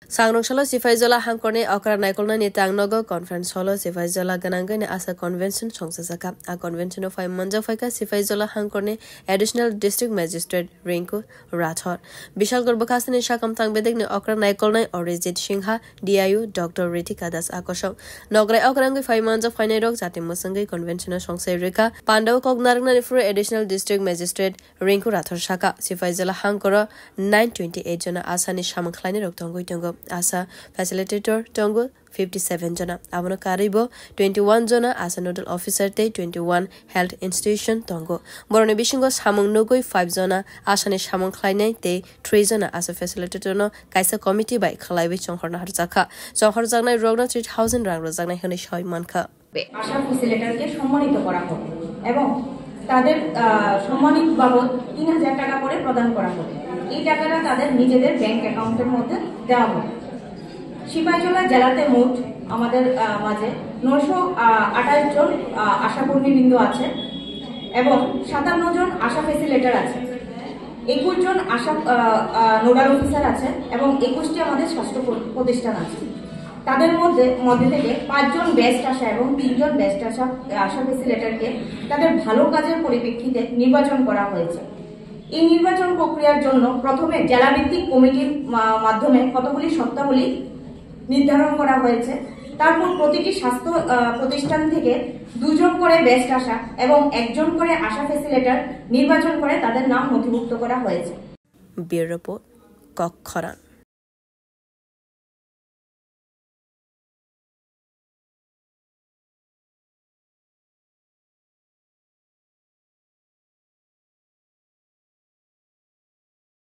Sangrong Sifaizola Hankone Okra Nikolna Nitangnogo Conference Holo Sifaizola Ganangane as a convention Songsasaka, a convention of Five Manjafaka Sifaizola Hankone, additional district magistrate Rinku Rathor. Bishal Gorbakasani Shakam Tang Bedek Okra Nikolna or Rizit Shingha, DIU, Dr. Ritika Das Akosho. Nogre Okrangi 5 months of Fine Dogs at Musangi Convention of Songsarika, Pando Kognarna for additional district magistrate Rinku Rathor Shaka, Sifaizola Hankora 928 Jana Asani Shaman Kleiner Tongo. Asa facilitator Tongo 57 jana Avano Karibo 21 jana Asa nodal officer te 21 health institution Tongo Morone Bishingo Samung Nogoi 5 jana Asane Samung Klainai te 3 jana Asa facilitator no Kaisa committee by Kalaiwi Chonghorna Harzaka Chonghorjagna Rogna 3000 rang Rojagna Hane Shoy Manka আশা ফ্যাসিলিটারকে সম্মানিত করা হবে এবং তাদের সম্মানিত বাবদ 3000 টাকা করে প্রদান করা হবে এই টাকাটা তাদের নিজেদের ব্যাংক অ্যাকাউন্টের মধ্যে দেওয়া হবে সিপাহীজলা জেলাতে মোট আমাদের মাঝে 928 জন আশাকর্মীবৃন্দ আছে এবং 57 জন আশা ফ্যাসিলিটার আছে 21 জন আশা নোডাল অফিসার আছে এবং 21টি আমাদের স্বাস্থ্য প্রতিষ্ঠান আছে তাদের মধ্যে থেকে 5 জন বেস্ট আশা এবং 3 জন বেস্ট আশা ফ্যাসিলিটারকে তাদের ভালো কাজের পরিপ্রেক্ষিতে নির্বাচন করা হয়েছে এই নির্বাচন প্রক্রিয়ার জন্য প্রথমে জেলা ভিত্তিক কমিটির মাধ্যমে কতগুলি শর্তাবলী নির্ধারণ করা হয়েছে তারপর প্রতিটি স্বাস্থ্য প্রতিষ্ঠান থেকে 2 জন করে বেস্ট আশা এবং 1 জন করে আশা ফ্যাসিলিটার নির্বাচন করে তাদের নাম নথিভুক্ত করা হয়েছে ব্যুরো রিপোর্ট কক্ষরা।